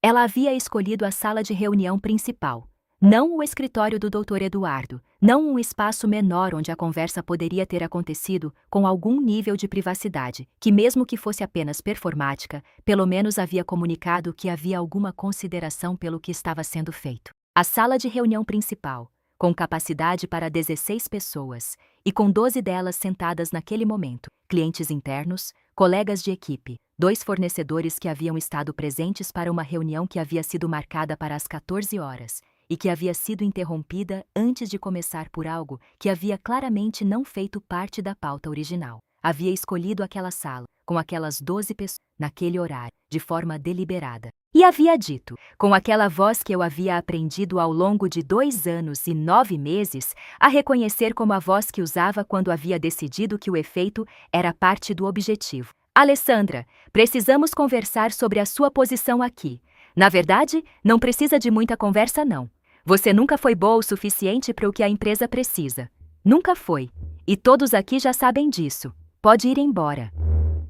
Ela havia escolhido a sala de reunião principal, não o escritório do Dr. Eduardo, não um espaço menor onde a conversa poderia ter acontecido com algum nível de privacidade, que mesmo que fosse apenas performática, pelo menos havia comunicado que havia alguma consideração pelo que estava sendo feito. A sala de reunião principal, com capacidade para 16 pessoas, e com 12 delas sentadas naquele momento, clientes internos, colegas de equipe, 2 fornecedores que haviam estado presentes para uma reunião que havia sido marcada para as 14 horas, e que havia sido interrompida antes de começar por algo que havia claramente não feito parte da pauta original. Havia escolhido aquela sala, com aquelas 12 pessoas, naquele horário, de forma deliberada. E havia dito, com aquela voz que eu havia aprendido ao longo de 2 anos e 9 meses, a reconhecer como a voz que usava quando havia decidido que o efeito era parte do objetivo. Alessandra, precisamos conversar sobre a sua posição aqui. Na verdade, não precisa de muita conversa não. Você nunca foi boa o suficiente para o que a empresa precisa. Nunca foi. E todos aqui já sabem disso. Pode ir embora.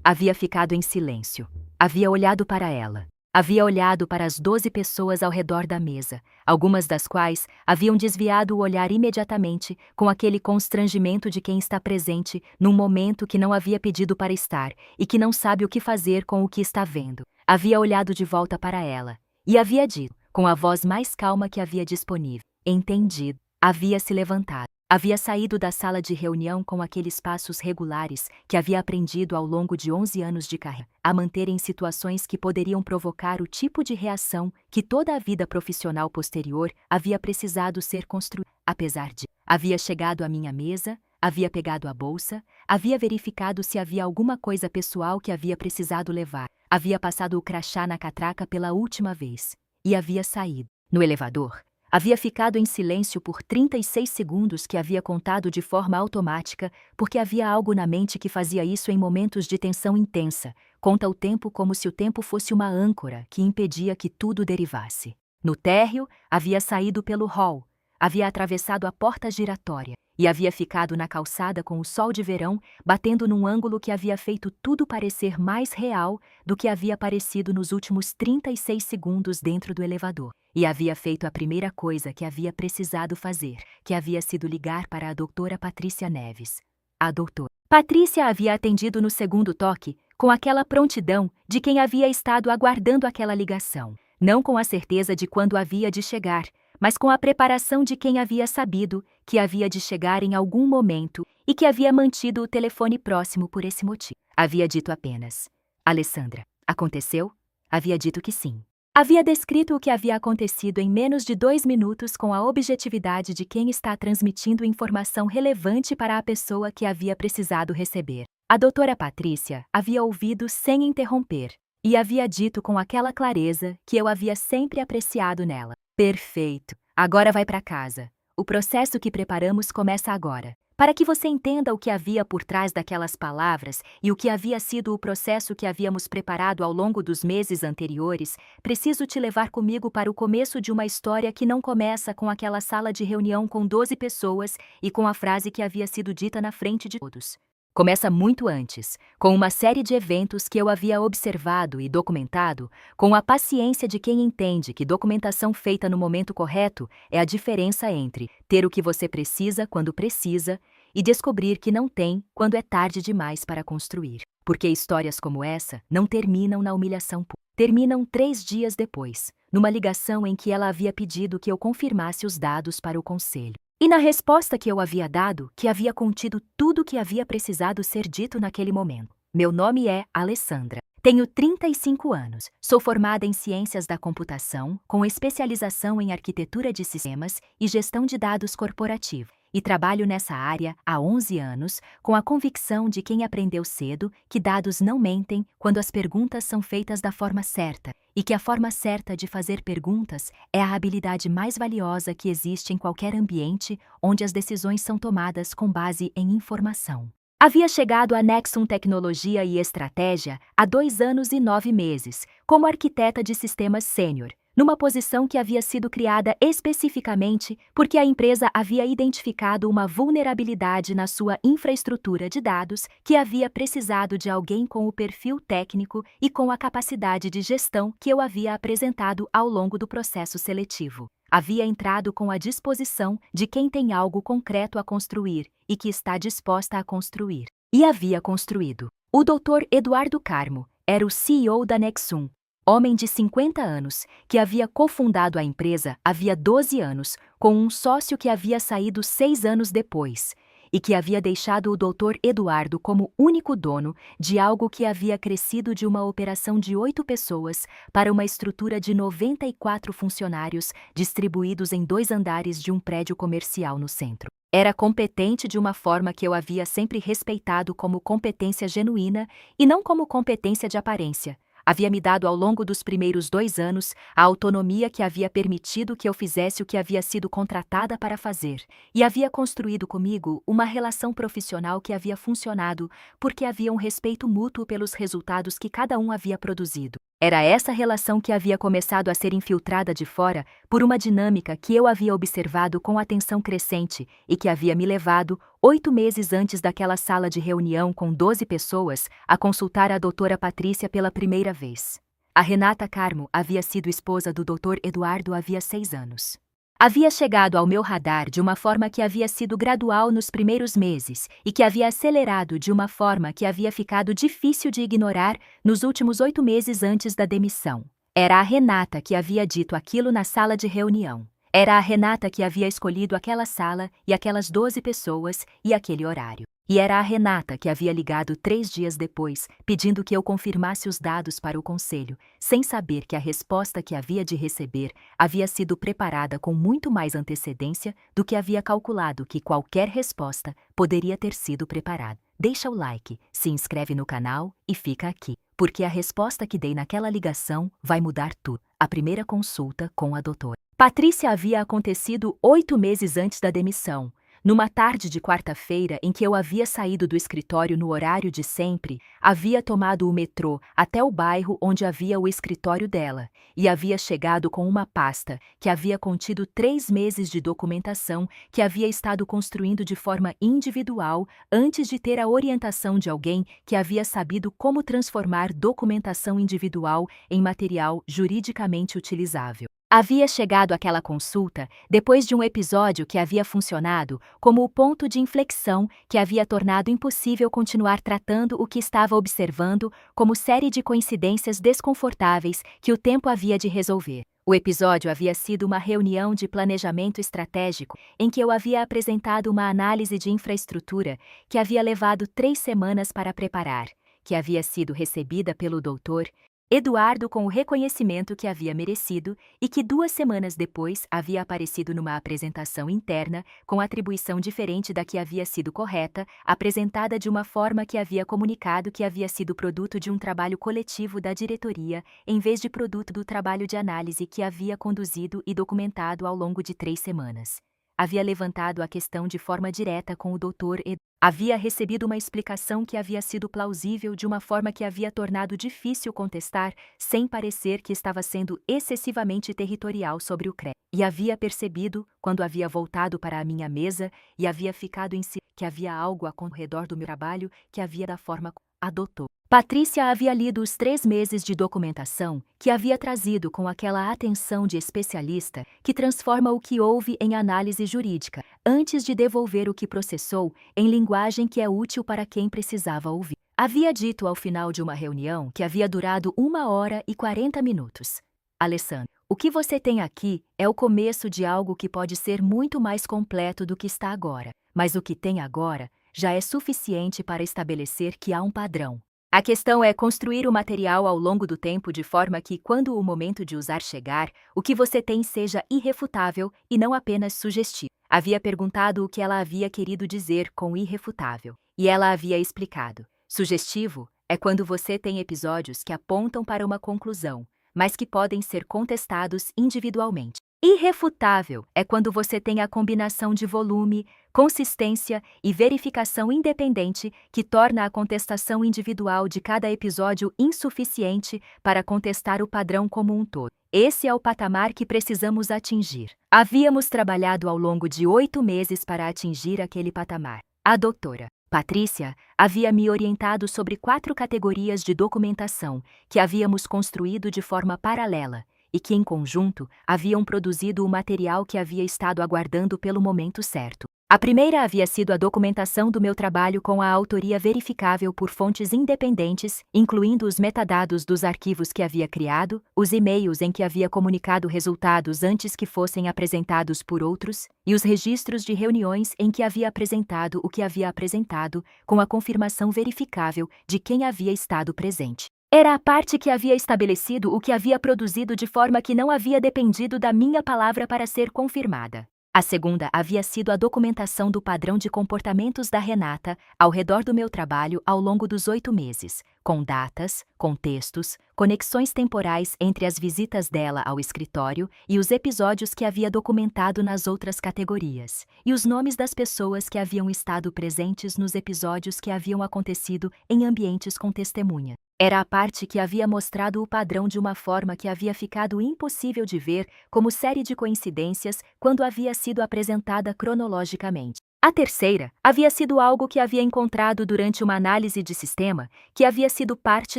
Havia ficado em silêncio. Havia olhado para ela. Havia olhado para as 12 pessoas ao redor da mesa, algumas das quais haviam desviado o olhar imediatamente com aquele constrangimento de quem está presente num momento que não havia pedido para estar e que não sabe o que fazer com o que está vendo. Havia olhado de volta para ela e havia dito, com a voz mais calma que havia disponível, entendido. Havia se levantado. Havia saído da sala de reunião com aqueles passos regulares que havia aprendido ao longo de 11 anos de carreira, a manter em situações que poderiam provocar o tipo de reação que toda a vida profissional posterior havia precisado ser construída. Apesar de, havia chegado à minha mesa, havia pegado a bolsa, havia verificado se havia alguma coisa pessoal que havia precisado levar, havia passado o crachá na catraca pela última vez, e havia saído. No elevador, havia ficado em silêncio por 36 segundos que havia contado de forma automática, porque havia algo na mente que fazia isso em momentos de tensão intensa. Conta o tempo como se o tempo fosse uma âncora que impedia que tudo derivasse. No térreo, havia saído pelo hall, havia atravessado a porta giratória e havia ficado na calçada com o sol de verão batendo num ângulo que havia feito tudo parecer mais real do que havia parecido nos últimos 36 segundos dentro do elevador. E havia feito a primeira coisa que havia precisado fazer, que havia sido ligar para a doutora Patrícia Neves. A doutora Patrícia havia atendido no segundo toque, com aquela prontidão de quem havia estado aguardando aquela ligação, não com a certeza de quando havia de chegar, mas com a preparação de quem havia sabido que havia de chegar em algum momento e que havia mantido o telefone próximo por esse motivo. Havia dito apenas: Alessandra, aconteceu? Havia dito que sim. Havia descrito o que havia acontecido em menos de 2 minutos com a objetividade de quem está transmitindo informação relevante para a pessoa que havia precisado receber. A doutora Patrícia havia ouvido sem interromper e havia dito com aquela clareza que eu havia sempre apreciado nela. Perfeito. Agora vai para casa. O processo que preparamos começa agora. Para que você entenda o que havia por trás daquelas palavras e o que havia sido o processo que havíamos preparado ao longo dos meses anteriores, preciso te levar comigo para o começo de uma história que não começa com aquela sala de reunião com 12 pessoas e com a frase que havia sido dita na frente de todos. Começa muito antes, com uma série de eventos que eu havia observado e documentado, com a paciência de quem entende que documentação feita no momento correto é a diferença entre ter o que você precisa quando precisa e descobrir que não tem quando é tarde demais para construir. Porque histórias como essa não terminam na humilhação pública. Terminam 3 dias depois, numa ligação em que ela havia pedido que eu confirmasse os dados para o conselho. E na resposta que eu havia dado, que havia contido tudo o que havia precisado ser dito naquele momento. Meu nome é Alessandra. Tenho 35 anos. Sou formada em Ciências da Computação, com especialização em Arquitetura de Sistemas e Gestão de Dados Corporativo. E trabalho nessa área há 11 anos, com a convicção de quem aprendeu cedo que dados não mentem quando as perguntas são feitas da forma certa, e que a forma certa de fazer perguntas é a habilidade mais valiosa que existe em qualquer ambiente onde as decisões são tomadas com base em informação. Havia chegado à Nexum Tecnologia e Estratégia há 2 anos e 9 meses, como arquiteta de sistemas sênior, numa posição que havia sido criada especificamente porque a empresa havia identificado uma vulnerabilidade na sua infraestrutura de dados que havia precisado de alguém com o perfil técnico e com a capacidade de gestão que eu havia apresentado ao longo do processo seletivo. Havia entrado com a disposição de quem tem algo concreto a construir e que está disposta a construir. E havia construído. O Dr. Eduardo Carmo era o CEO da Nexum, homem de 50 anos, que havia cofundado a empresa havia 12 anos, com um sócio que havia saído 6 anos depois, e que havia deixado o Dr. Eduardo como único dono de algo que havia crescido de uma operação de 8 pessoas para uma estrutura de 94 funcionários distribuídos em 2 andares de um prédio comercial no centro. Era competente de uma forma que eu havia sempre respeitado como competência genuína e não como competência de aparência. Havia me dado ao longo dos primeiros 2 anos a autonomia que havia permitido que eu fizesse o que havia sido contratada para fazer, e havia construído comigo uma relação profissional que havia funcionado porque havia um respeito mútuo pelos resultados que cada um havia produzido. Era essa relação que havia começado a ser infiltrada de fora por uma dinâmica que eu havia observado com atenção crescente e que havia me levado, 8 meses antes daquela sala de reunião com 12 pessoas, a consultar a doutora Patrícia pela primeira vez. A Renata Carmo havia sido esposa do Dr. Eduardo havia 6 anos. Havia chegado ao meu radar de uma forma que havia sido gradual nos primeiros meses e que havia acelerado de uma forma que havia ficado difícil de ignorar nos últimos 8 meses antes da demissão. Era a Renata que havia dito aquilo na sala de reunião. Era a Renata que havia escolhido aquela sala e aquelas 12 pessoas e aquele horário. E era a Renata que havia ligado 3 dias depois, pedindo que eu confirmasse os dados para o conselho, sem saber que a resposta que havia de receber havia sido preparada com muito mais antecedência do que havia calculado que qualquer resposta poderia ter sido preparada. Deixa o like, se inscreve no canal e fica aqui, porque a resposta que dei naquela ligação vai mudar tudo. A primeira consulta com a doutora Patrícia havia acontecido 8 meses antes da demissão. Numa tarde de quarta-feira em que eu havia saído do escritório no horário de sempre, havia tomado o metrô até o bairro onde havia o escritório dela, e havia chegado com uma pasta que havia contido 3 meses de documentação que havia estado construindo de forma individual antes de ter a orientação de alguém que havia sabido como transformar documentação individual em material juridicamente utilizável. Havia chegado àquela consulta depois de um episódio que havia funcionado como o ponto de inflexão que havia tornado impossível continuar tratando o que estava observando como série de coincidências desconfortáveis que o tempo havia de resolver. O episódio havia sido uma reunião de planejamento estratégico em que eu havia apresentado uma análise de infraestrutura que havia levado 3 semanas para preparar, que havia sido recebida pelo Dr. Eduardo com o reconhecimento que havia merecido e que 2 semanas depois havia aparecido numa apresentação interna com atribuição diferente da que havia sido correta, apresentada de uma forma que havia comunicado que havia sido produto de um trabalho coletivo da diretoria, em vez de produto do trabalho de análise que havia conduzido e documentado ao longo de 3 semanas. Havia levantado a questão de forma direta com o Dr. Eduardo. Havia recebido uma explicação que havia sido plausível de uma forma que havia tornado difícil contestar, sem parecer que estava sendo excessivamente territorial sobre o crédito. E havia percebido, quando havia voltado para a minha mesa e havia ficado em si, que havia algo ao redor do meu trabalho que havia da forma como adotou. Patrícia havia lido os 3 meses de documentação que havia trazido com aquela atenção de especialista que transforma o que houve em análise jurídica, antes de devolver o que processou em linguagem que é útil para quem precisava ouvir. Havia dito ao final de uma reunião que havia durado 1 hora e 40 minutos. Alessandro, o que você tem aqui é o começo de algo que pode ser muito mais completo do que está agora, mas o que tem agora já é suficiente para estabelecer que há um padrão. A questão é construir o material ao longo do tempo de forma que, quando o momento de usar chegar, o que você tem seja irrefutável e não apenas sugestivo. Havia perguntado o que ela havia querido dizer com irrefutável, e ela havia explicado. Sugestivo é quando você tem episódios que apontam para uma conclusão, mas que podem ser contestados individualmente. Irrefutável é quando você tem a combinação de volume, consistência e verificação independente que torna a contestação individual de cada episódio insuficiente para contestar o padrão como um todo. Esse é o patamar que precisamos atingir. Havíamos trabalhado ao longo de 8 meses para atingir aquele patamar. A doutora Patrícia havia me orientado sobre 4 categorias de documentação que havíamos construído de forma paralela e que, em conjunto, haviam produzido o material que havia estado aguardando pelo momento certo. A primeira havia sido a documentação do meu trabalho com a autoria verificável por fontes independentes, incluindo os metadados dos arquivos que havia criado, os e-mails em que havia comunicado resultados antes que fossem apresentados por outros, e os registros de reuniões em que havia apresentado o que havia apresentado, com a confirmação verificável de quem havia estado presente. Era a parte que havia estabelecido o que havia produzido de forma que não havia dependido da minha palavra para ser confirmada. A segunda havia sido a documentação do padrão de comportamentos da Renata ao redor do meu trabalho ao longo dos 8 meses, com datas, contextos, conexões temporais entre as visitas dela ao escritório e os episódios que havia documentado nas outras categorias, e os nomes das pessoas que haviam estado presentes nos episódios que haviam acontecido em ambientes com testemunha. Era a parte que havia mostrado o padrão de uma forma que havia ficado impossível de ver como série de coincidências quando havia sido apresentada cronologicamente. A terceira havia sido algo que havia encontrado durante uma análise de sistema que havia sido parte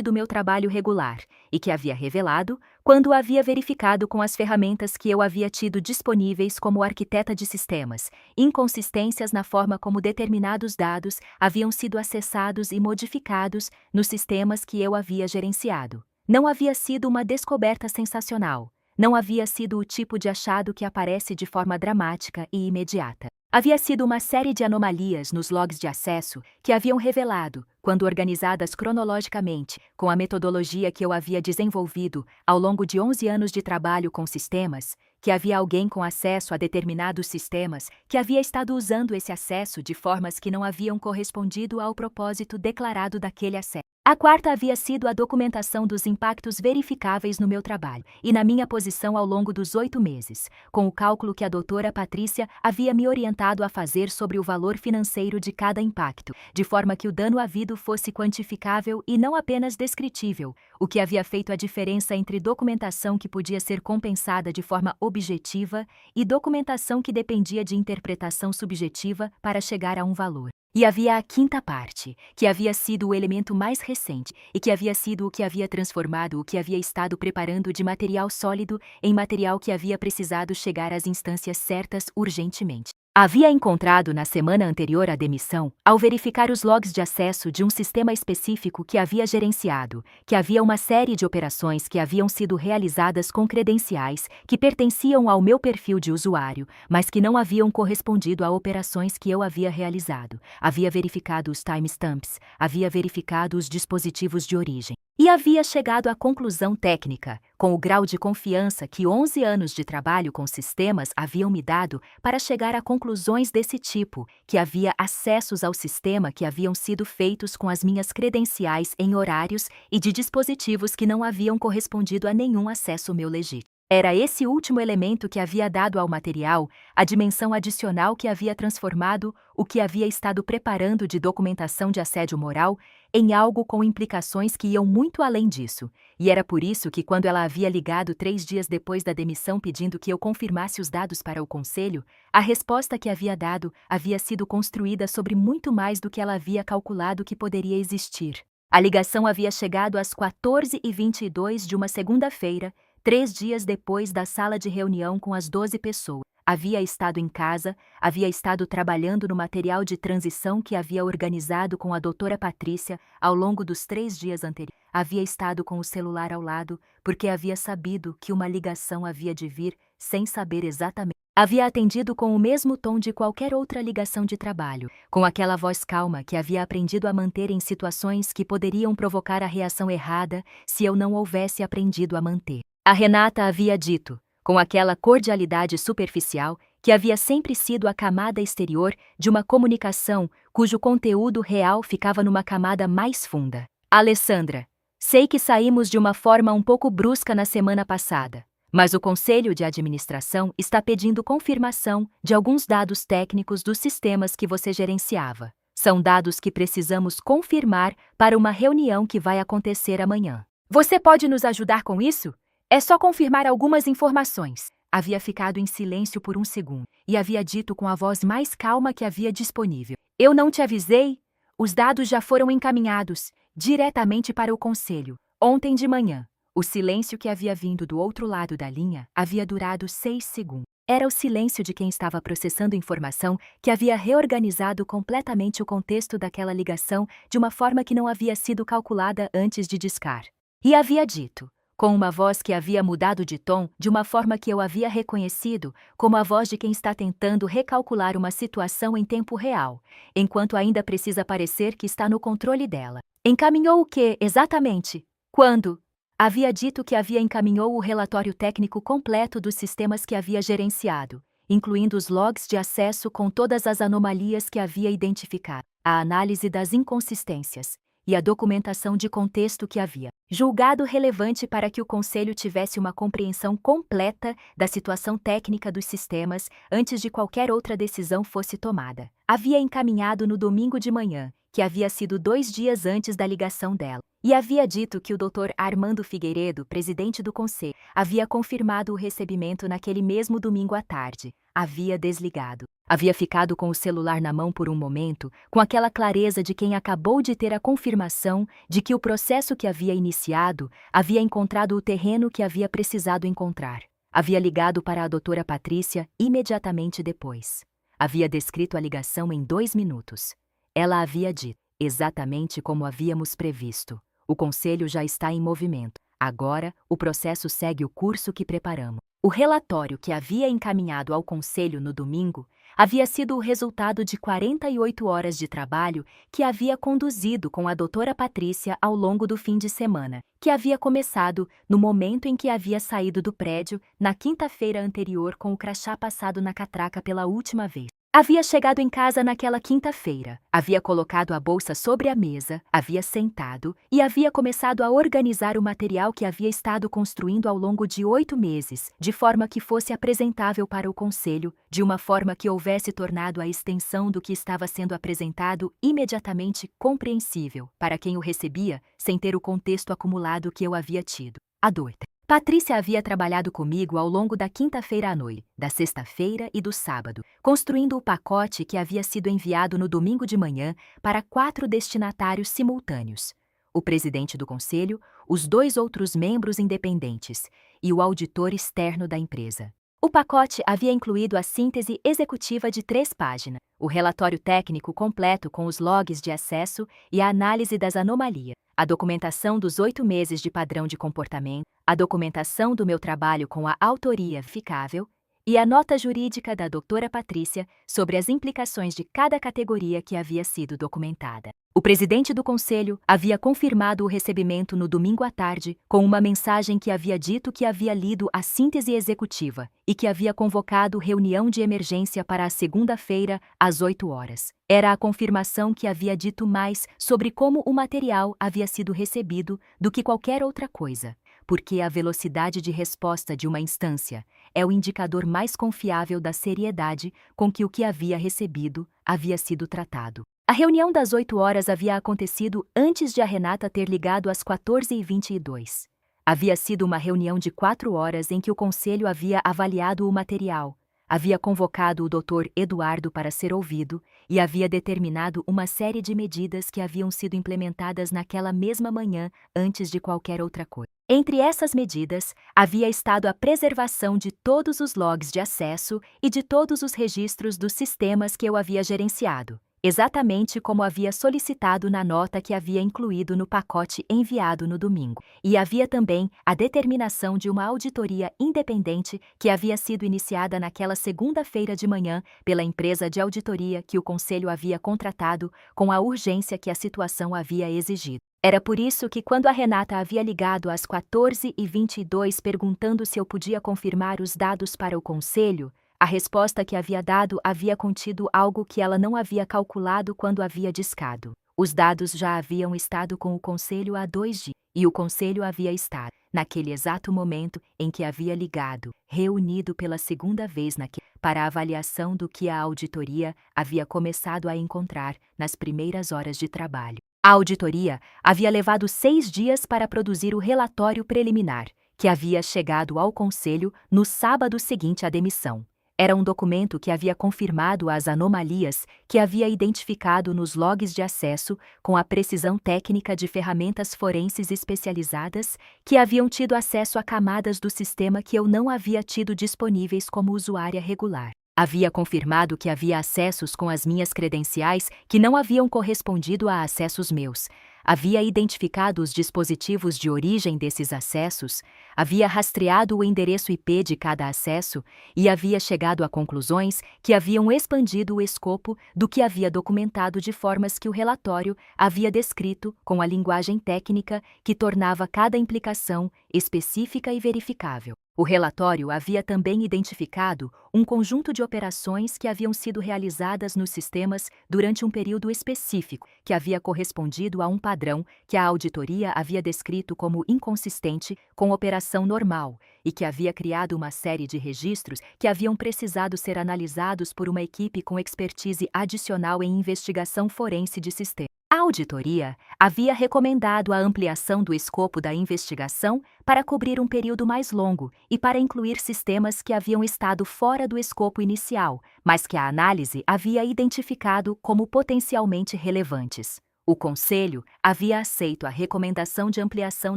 do meu trabalho regular e que havia revelado quando o havia verificado com as ferramentas que eu havia tido disponíveis como arquiteta de sistemas, inconsistências na forma como determinados dados haviam sido acessados e modificados nos sistemas que eu havia gerenciado. Não havia sido uma descoberta sensacional. Não havia sido o tipo de achado que aparece de forma dramática e imediata. Havia sido uma série de anomalias nos logs de acesso que haviam revelado, quando organizadas cronologicamente, com a metodologia que eu havia desenvolvido ao longo de 11 anos de trabalho com sistemas, que havia alguém com acesso a determinados sistemas que havia estado usando esse acesso de formas que não haviam correspondido ao propósito declarado daquele acesso. A quarta havia sido a documentação dos impactos verificáveis no meu trabalho e na minha posição ao longo dos 8 meses, com o cálculo que a doutora Patrícia havia me orientado a fazer sobre o valor financeiro de cada impacto, de forma que o dano havido fosse quantificável e não apenas descritível, o que havia feito a diferença entre documentação que podia ser compensada de forma objetiva e documentação que dependia de interpretação subjetiva para chegar a um valor. E havia a quinta parte, que havia sido o elemento mais recente e que havia sido o que havia transformado o que havia estado preparando de material sólido em material que havia precisado chegar às instâncias certas urgentemente. Havia encontrado na semana anterior à demissão, ao verificar os logs de acesso de um sistema específico que havia gerenciado, que havia uma série de operações que haviam sido realizadas com credenciais que pertenciam ao meu perfil de usuário, mas que não haviam correspondido a operações que eu havia realizado. Havia verificado os timestamps, havia verificado os dispositivos de origem. E havia chegado à conclusão técnica, com o grau de confiança que 11 anos de trabalho com sistemas haviam me dado para chegar a conclusões desse tipo, que havia acessos ao sistema que haviam sido feitos com as minhas credenciais em horários e de dispositivos que não haviam correspondido a nenhum acesso meu legítimo. Era esse último elemento que havia dado ao material a dimensão adicional que havia transformado o que havia estado preparando de documentação de assédio moral em algo com implicações que iam muito além disso. E era por isso que, quando ela havia ligado 3 dias depois da demissão pedindo que eu confirmasse os dados para o conselho, a resposta que havia dado havia sido construída sobre muito mais do que ela havia calculado que poderia existir. A ligação havia chegado às 14h22 de uma segunda-feira, 3 dias depois da sala de reunião com as 12 pessoas. Havia estado em casa, havia estado trabalhando no material de transição que havia organizado com a doutora Patrícia ao longo dos 3 dias anteriores. Havia estado com o celular ao lado, porque havia sabido que uma ligação havia de vir, sem saber exatamente. Havia atendido com o mesmo tom de qualquer outra ligação de trabalho, com aquela voz calma que havia aprendido a manter em situações que poderiam provocar a reação errada se eu não houvesse aprendido a manter. A Renata havia dito, com aquela cordialidade superficial, que havia sempre sido a camada exterior de uma comunicação cujo conteúdo real ficava numa camada mais funda. Alessandra, sei que saímos de uma forma um pouco brusca na semana passada, Mas o Conselho de Administração está pedindo confirmação de alguns dados técnicos dos sistemas que você gerenciava. São dados que precisamos confirmar para uma reunião que vai acontecer amanhã. Você pode nos ajudar com isso? É só confirmar algumas informações. Havia ficado em silêncio por um segundo e havia dito com a voz mais calma que havia disponível: Eu não te avisei? Os dados já foram encaminhados diretamente para o Conselho ontem de manhã. O silêncio que havia vindo do outro lado da linha havia durado 6 segundos. Era o silêncio de quem estava processando informação que havia reorganizado completamente o contexto daquela ligação de uma forma que não havia sido calculada antes de discar. E havia dito, com uma voz que havia mudado de tom de uma forma que eu havia reconhecido como a voz de quem está tentando recalcular uma situação em tempo real, enquanto ainda precisa parecer que está no controle dela. Encaminhou o quê, exatamente? Quando? Havia dito que encaminhou o relatório técnico completo dos sistemas que havia gerenciado, incluindo os logs de acesso com todas as anomalias que havia identificado, a análise das inconsistências e a documentação de contexto que havia julgado relevante para que o Conselho tivesse uma compreensão completa da situação técnica dos sistemas antes de qualquer outra decisão fosse tomada. Havia encaminhado no domingo de manhã, que havia sido 2 dias antes da ligação dela, e havia dito que o Dr. Armando Figueiredo, presidente do Conselho, havia confirmado o recebimento naquele mesmo domingo à tarde. Havia desligado. Havia ficado com o celular na mão por um momento, com aquela clareza de quem acabou de ter a confirmação de que o processo que havia iniciado havia encontrado o terreno que havia precisado encontrar. Havia ligado para a doutora Patrícia imediatamente depois. Havia descrito a ligação em 2 minutos. Ela havia dito, exatamente como havíamos previsto. O Conselho já está em movimento. Agora, o processo segue o curso que preparamos. O relatório que havia encaminhado ao Conselho no domingo havia sido o resultado de 48 horas de trabalho que havia conduzido com a doutora Patrícia ao longo do fim de semana, que havia começado no momento em que havia saído do prédio na quinta-feira anterior com o crachá passado na catraca pela última vez. Havia chegado em casa naquela quinta-feira, havia colocado a bolsa sobre a mesa, havia sentado e havia começado a organizar o material que havia estado construindo ao longo de 8 meses, de forma que fosse apresentável para o Conselho, de uma forma que houvesse tornado a extensão do que estava sendo apresentado imediatamente compreensível para quem o recebia, sem ter o contexto acumulado que eu havia tido. A doida. Patrícia havia trabalhado comigo ao longo da quinta-feira à noite, da sexta-feira e do sábado, construindo o pacote que havia sido enviado no domingo de manhã para 4 destinatários simultâneos: o presidente do conselho, os 2 outros membros independentes e o auditor externo da empresa. O pacote havia incluído a síntese executiva de 3 páginas, o relatório técnico completo com os logs de acesso e a análise das anomalias, a documentação dos 8 meses de padrão de comportamento, a documentação do meu trabalho com a autoria verificável e a nota jurídica da doutora Patrícia sobre as implicações de cada categoria que havia sido documentada. O presidente do conselho havia confirmado o recebimento no domingo à tarde com uma mensagem que havia dito que havia lido a síntese executiva e que havia convocado reunião de emergência para a segunda-feira às 8 horas. Era a confirmação que havia dito mais sobre como o material havia sido recebido do que qualquer outra coisa, porque a velocidade de resposta de uma instância é o indicador mais confiável da seriedade com que o que havia recebido havia sido tratado. A reunião das 8 horas havia acontecido antes de a Renata ter ligado às 14h22. Havia sido uma reunião de 4 horas em que o conselho havia avaliado o material, havia convocado o Dr. Eduardo para ser ouvido e havia determinado uma série de medidas que haviam sido implementadas naquela mesma manhã antes de qualquer outra coisa. Entre essas medidas, havia estado a preservação de todos os logs de acesso e de todos os registros dos sistemas que eu havia gerenciado, exatamente como havia solicitado na nota que havia incluído no pacote enviado no domingo. E havia também a determinação de uma auditoria independente que havia sido iniciada naquela segunda-feira de manhã pela empresa de auditoria que o conselho havia contratado com a urgência que a situação havia exigido. Era por isso que quando a Renata havia ligado às 14h22 perguntando se eu podia confirmar os dados para o conselho, a resposta que havia dado havia contido algo que ela não havia calculado quando havia discado. Os dados já haviam estado com o conselho há 2 dias, e o conselho havia estado, naquele exato momento em que havia ligado, reunido pela segunda vez para a avaliação do que a auditoria havia começado a encontrar nas primeiras horas de trabalho. A auditoria havia levado 6 dias para produzir o relatório preliminar, que havia chegado ao conselho no sábado seguinte à demissão. Era um documento que havia confirmado as anomalias que havia identificado nos logs de acesso com a precisão técnica de ferramentas forenses especializadas que haviam tido acesso a camadas do sistema que eu não havia tido disponíveis como usuária regular. Havia confirmado que havia acessos com as minhas credenciais que não haviam correspondido a acessos meus. Havia identificado os dispositivos de origem desses acessos, havia rastreado o endereço IP de cada acesso e havia chegado a conclusões que haviam expandido o escopo do que havia documentado de formas que o relatório havia descrito com a linguagem técnica que tornava cada implicação específica e verificável. O relatório havia também identificado um conjunto de operações que haviam sido realizadas nos sistemas durante um período específico, que havia correspondido a um padrão que a auditoria havia descrito como inconsistente com operação normal e que havia criado uma série de registros que haviam precisado ser analisados por uma equipe com expertise adicional em investigação forense de sistemas. A auditoria havia recomendado a ampliação do escopo da investigação para cobrir um período mais longo e para incluir sistemas que haviam estado fora do escopo inicial, mas que a análise havia identificado como potencialmente relevantes. O Conselho havia aceito a recomendação de ampliação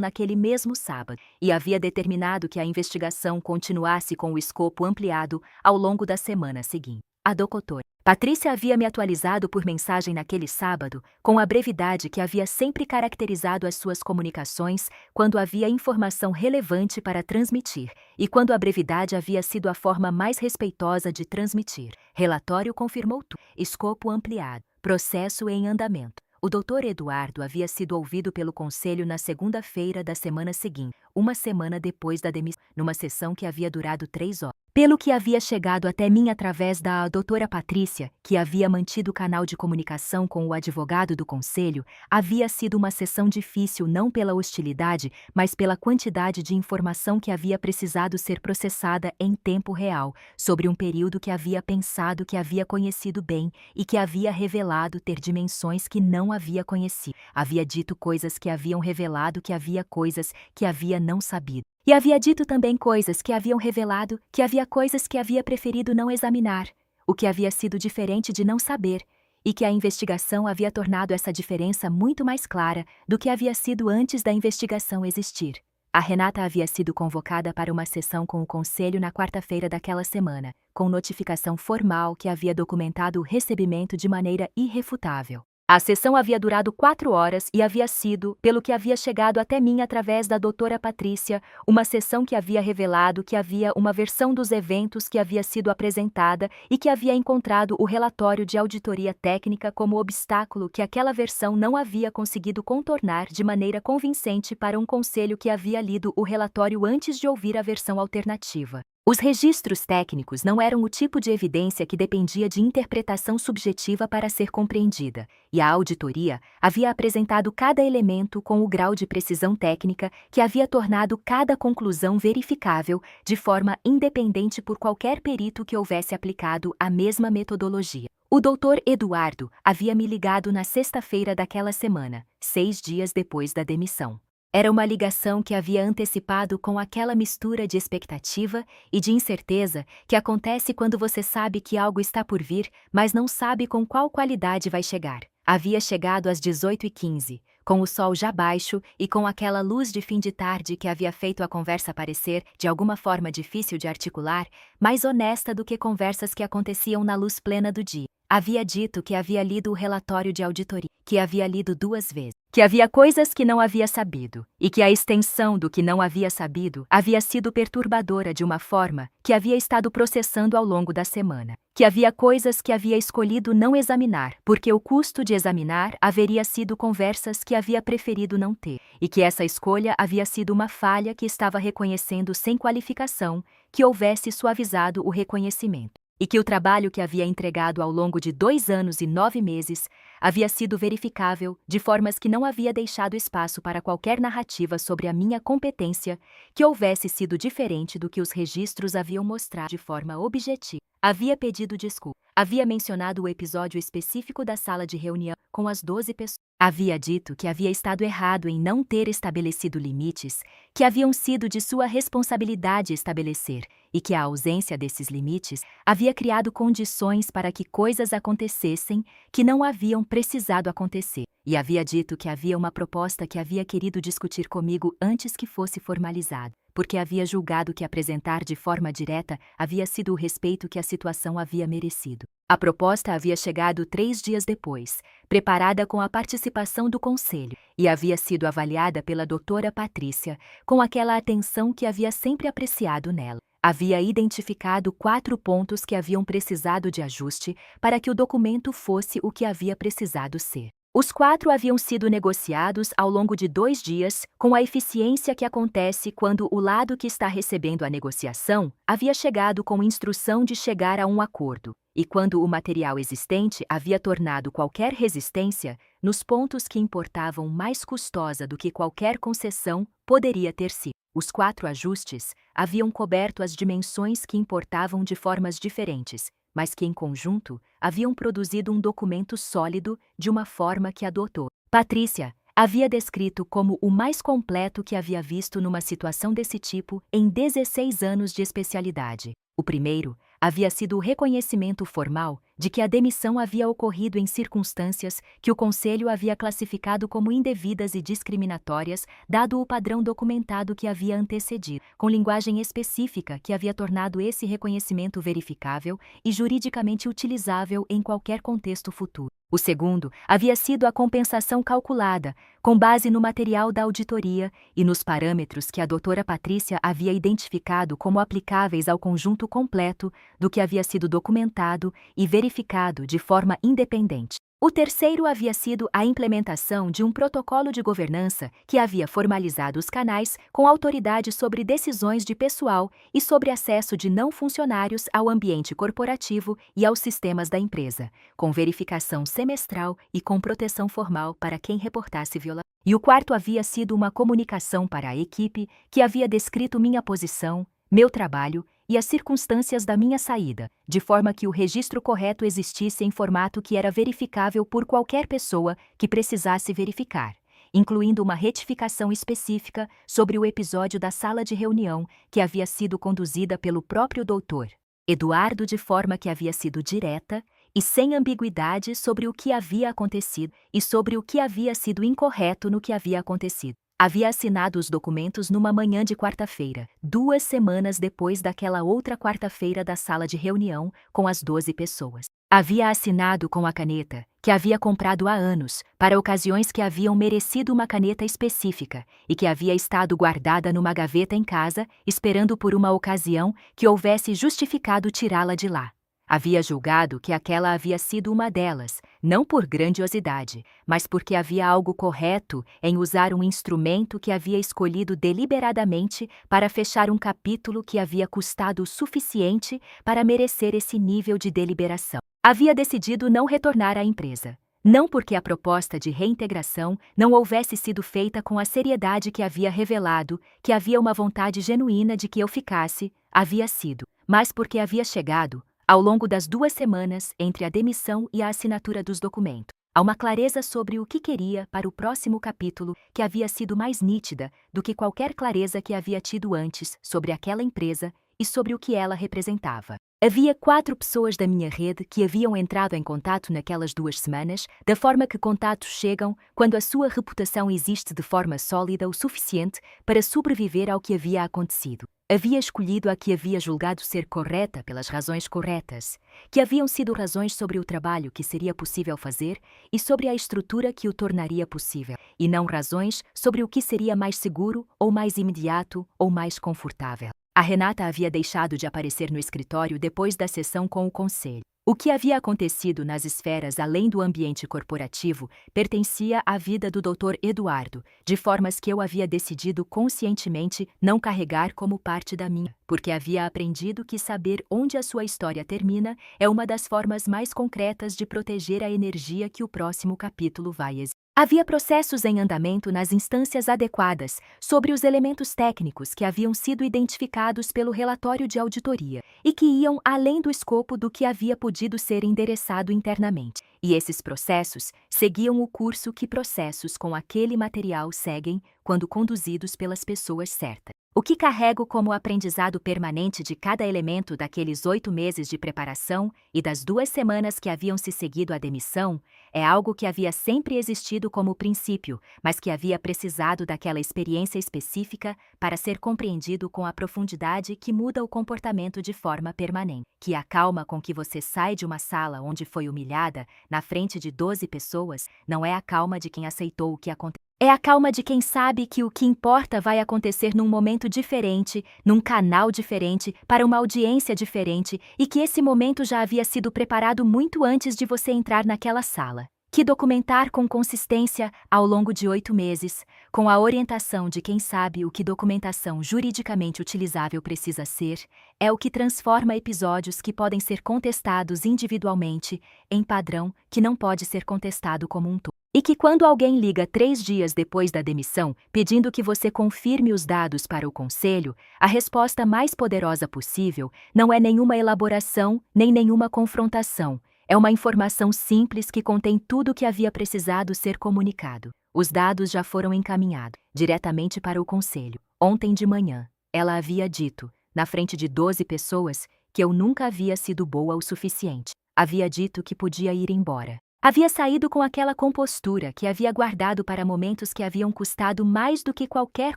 naquele mesmo sábado e havia determinado que a investigação continuasse com o escopo ampliado ao longo da semana seguinte. A doutora Patrícia havia me atualizado por mensagem naquele sábado, com a brevidade que havia sempre caracterizado as suas comunicações quando havia informação relevante para transmitir e quando a brevidade havia sido a forma mais respeitosa de transmitir. Relatório confirmou tudo. Escopo ampliado. Processo em andamento. O Dr. Eduardo havia sido ouvido pelo Conselho na segunda-feira da semana seguinte, uma semana depois da demissão, numa sessão que havia durado 3 horas. Pelo que havia chegado até mim através da doutora Patrícia, que havia mantido o canal de comunicação com o advogado do Conselho, havia sido uma sessão difícil não pela hostilidade, mas pela quantidade de informação que havia precisado ser processada em tempo real, sobre um período que havia pensado que havia conhecido bem e que havia revelado ter dimensões que não havia conhecido. Havia dito coisas que haviam revelado que havia coisas que havia não sabido. E havia dito também coisas que haviam revelado que havia coisas que havia preferido não examinar, o que havia sido diferente de não saber, e que a investigação havia tornado essa diferença muito mais clara do que havia sido antes da investigação existir. A Renata havia sido convocada para uma sessão com o Conselho na quarta-feira daquela semana, com notificação formal que havia documentado o recebimento de maneira irrefutável. A sessão havia durado 4 horas e havia sido, pelo que havia chegado até mim através da doutora Patrícia, uma sessão que havia revelado que havia uma versão dos eventos que havia sido apresentada e que havia encontrado o relatório de auditoria técnica como obstáculo que aquela versão não havia conseguido contornar de maneira convincente para um conselho que havia lido o relatório antes de ouvir a versão alternativa. Os registros técnicos não eram o tipo de evidência que dependia de interpretação subjetiva para ser compreendida, e a auditoria havia apresentado cada elemento com o grau de precisão técnica que havia tornado cada conclusão verificável de forma independente por qualquer perito que houvesse aplicado a mesma metodologia. O Dr. Eduardo havia me ligado na sexta-feira daquela semana, 6 dias depois da demissão. Era uma ligação que havia antecipado com aquela mistura de expectativa e de incerteza que acontece quando você sabe que algo está por vir, mas não sabe com qual qualidade vai chegar. Havia chegado às 18h15, com o sol já baixo e com aquela luz de fim de tarde que havia feito a conversa parecer, de alguma forma difícil de articular, mais honesta do que conversas que aconteciam na luz plena do dia. Havia dito que havia lido o relatório de auditoria, que havia lido 2 vezes, que havia coisas que não havia sabido, e que a extensão do que não havia sabido havia sido perturbadora de uma forma que havia estado processando ao longo da semana, que havia coisas que havia escolhido não examinar, porque o custo de examinar haveria sido conversas que havia preferido não ter, e que essa escolha havia sido uma falha que estava reconhecendo sem qualificação, que houvesse suavizado o reconhecimento. e que o trabalho que havia entregado ao longo de 2 anos e 9 meses havia sido verificável de formas que não havia deixado espaço para qualquer narrativa sobre a minha competência que houvesse sido diferente do que os registros haviam mostrado de forma objetiva. Havia pedido desculpa. Havia mencionado o episódio específico da sala de reunião com as 12 pessoas. Havia dito que havia estado errado em não ter estabelecido limites que haviam sido de sua responsabilidade estabelecer, e que a ausência desses limites havia criado condições para que coisas acontecessem que não haviam precisado acontecer. E havia dito que havia uma proposta que havia querido discutir comigo antes que fosse formalizada, porque havia julgado que apresentar de forma direta havia sido o respeito que a situação havia merecido. A proposta havia chegado 3 dias depois, preparada com a participação do conselho, e havia sido avaliada pela doutora Patrícia com aquela atenção que havia sempre apreciado nela. Havia identificado 4 pontos que haviam precisado de ajuste para que o documento fosse o que havia precisado ser. Os 4 haviam sido negociados ao longo de 2 dias, com a eficiência que acontece quando o lado que está recebendo a negociação havia chegado com instrução de chegar a um acordo, e quando o material existente havia tornado qualquer resistência nos pontos que importavam mais custosa do que qualquer concessão poderia ter sido. Os 4 ajustes haviam coberto as dimensões que importavam de formas diferentes, mas que, em conjunto, haviam produzido um documento sólido de uma forma que a doutora Patrícia havia descrito como o mais completo que havia visto numa situação desse tipo em 16 anos de especialidade. O primeiro havia sido o reconhecimento formal de que a demissão havia ocorrido em circunstâncias que o Conselho havia classificado como indevidas e discriminatórias, dado o padrão documentado que havia antecedido, com linguagem específica que havia tornado esse reconhecimento verificável e juridicamente utilizável em qualquer contexto futuro. O segundo havia sido a compensação calculada, com base no material da auditoria e nos parâmetros que a doutora Patrícia havia identificado como aplicáveis ao conjunto completo do que havia sido documentado e verificado de forma independente. O terceiro havia sido a implementação de um protocolo de governança que havia formalizado os canais com autoridade sobre decisões de pessoal e sobre acesso de não funcionários ao ambiente corporativo e aos sistemas da empresa, com verificação semestral e com proteção formal para quem reportasse violação. E o quarto havia sido uma comunicação para a equipe que havia descrito minha posição, meu trabalho e as circunstâncias da minha saída, de forma que o registro correto existisse em formato que era verificável por qualquer pessoa que precisasse verificar, incluindo uma retificação específica sobre o episódio da sala de reunião que havia sido conduzida pelo próprio doutor Eduardo de forma que havia sido direta e sem ambiguidade sobre o que havia acontecido e sobre o que havia sido incorreto no que havia acontecido. Havia assinado os documentos numa manhã de quarta-feira, 2 semanas depois daquela outra quarta-feira da sala de reunião com as 12 pessoas. Havia assinado com a caneta, que havia comprado há anos, para ocasiões que haviam merecido uma caneta específica e que havia estado guardada numa gaveta em casa, esperando por uma ocasião que houvesse justificado tirá-la de lá. Havia julgado que aquela havia sido uma delas, não por grandiosidade, mas porque havia algo correto em usar um instrumento que havia escolhido deliberadamente para fechar um capítulo que havia custado o suficiente para merecer esse nível de deliberação. Havia decidido não retornar à empresa. Não porque a proposta de reintegração não houvesse sido feita com a seriedade que havia revelado que havia uma vontade genuína de que eu ficasse, havia sido, mas porque havia chegado, ao longo das 2 semanas entre a demissão e a assinatura dos documentos, há uma clareza sobre o que queria para o próximo capítulo que havia sido mais nítida do que qualquer clareza que havia tido antes sobre aquela empresa e sobre o que ela representava. Havia 4 pessoas da minha rede que haviam entrado em contato naquelas 2 semanas, da forma que contatos chegam quando a sua reputação existe de forma sólida o suficiente para sobreviver ao que havia acontecido. Havia escolhido a que havia julgado ser correta pelas razões corretas, que haviam sido razões sobre o trabalho que seria possível fazer e sobre a estrutura que o tornaria possível, e não razões sobre o que seria mais seguro ou mais imediato ou mais confortável. A Renata havia deixado de aparecer no escritório depois da sessão com o conselho. O que havia acontecido nas esferas além do ambiente corporativo pertencia à vida do Dr. Eduardo, de formas que eu havia decidido conscientemente não carregar como parte da minha, porque havia aprendido que saber onde a sua história termina é uma das formas mais concretas de proteger a energia que o próximo capítulo vai exibir. Havia processos em andamento nas instâncias adequadas sobre os elementos técnicos que haviam sido identificados pelo relatório de auditoria e que iam além do escopo do que havia podido ser endereçado internamente. E esses processos seguiam o curso que processos com aquele material seguem quando conduzidos pelas pessoas certas. O que carrego como aprendizado permanente de cada elemento daqueles 8 meses de preparação e das 2 semanas que haviam se seguido à demissão é algo que havia sempre existido como princípio, mas que havia precisado daquela experiência específica para ser compreendido com a profundidade que muda o comportamento de forma permanente. Que a calma com que você sai de uma sala onde foi humilhada, na frente de 12 pessoas, não é a calma de quem aceitou o que aconteceu. É a calma de quem sabe que o que importa vai acontecer num momento diferente, num canal diferente, para uma audiência diferente e que esse momento já havia sido preparado muito antes de você entrar naquela sala. Que documentar com consistência ao longo de 8 meses, com a orientação de quem sabe o que documentação juridicamente utilizável precisa ser, é o que transforma episódios que podem ser contestados individualmente em padrão que não pode ser contestado como um todo. E que quando alguém liga 3 dias depois da demissão, pedindo que você confirme os dados para o conselho, a resposta mais poderosa possível não é nenhuma elaboração nem nenhuma confrontação. É uma informação simples que contém tudo o que havia precisado ser comunicado. Os dados já foram encaminhados diretamente para o conselho. Ontem de manhã, ela havia dito, na frente de 12 pessoas, que eu nunca havia sido boa o suficiente. Havia dito que podia ir embora. Havia saído com aquela compostura que havia guardado para momentos que haviam custado mais do que qualquer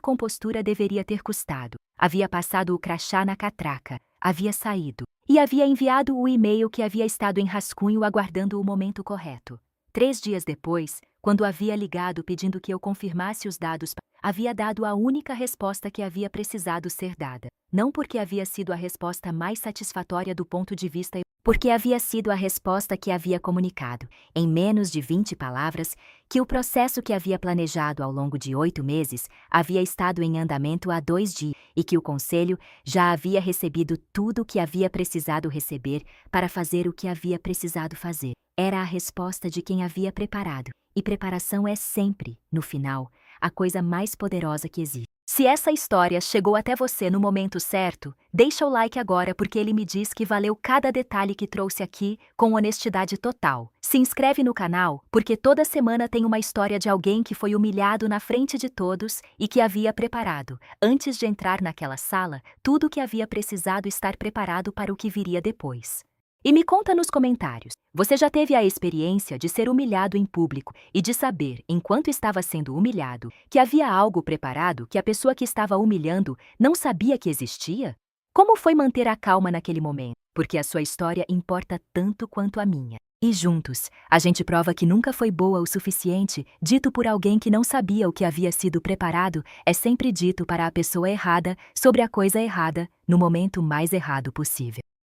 compostura deveria ter custado. Havia passado o crachá na catraca, havia saído, e havia enviado o e-mail que havia estado em rascunho aguardando o momento correto. 3 dias depois, quando havia ligado pedindo que eu confirmasse os dados, havia dado a única resposta que havia precisado ser dada. Não porque havia sido a resposta mais satisfatória do ponto de vista, porque havia sido a resposta que havia comunicado, em menos de 20 palavras, que o processo que havia planejado ao longo de 8 meses havia estado em andamento há 2 dias e que o conselho já havia recebido tudo o que havia precisado receber para fazer o que havia precisado fazer. Era a resposta de quem havia preparado, e preparação é sempre, no final, a coisa mais poderosa que existe. Se essa história chegou até você no momento certo, deixa o like agora porque ele me diz que valeu cada detalhe que trouxe aqui com honestidade total. Se inscreve no canal porque toda semana tem uma história de alguém que foi humilhado na frente de todos e que havia preparado, antes de entrar naquela sala, tudo o que havia precisado estar preparado para o que viria depois. E me conta nos comentários, você já teve a experiência de ser humilhado em público e de saber, enquanto estava sendo humilhado, que havia algo preparado que a pessoa que estava humilhando não sabia que existia? Como foi manter a calma naquele momento? Porque a sua história importa tanto quanto a minha. E juntos, a gente prova que nunca foi boa o suficiente, dito por alguém que não sabia o que havia sido preparado, é sempre dito para a pessoa errada, sobre a coisa errada, no momento mais errado possível.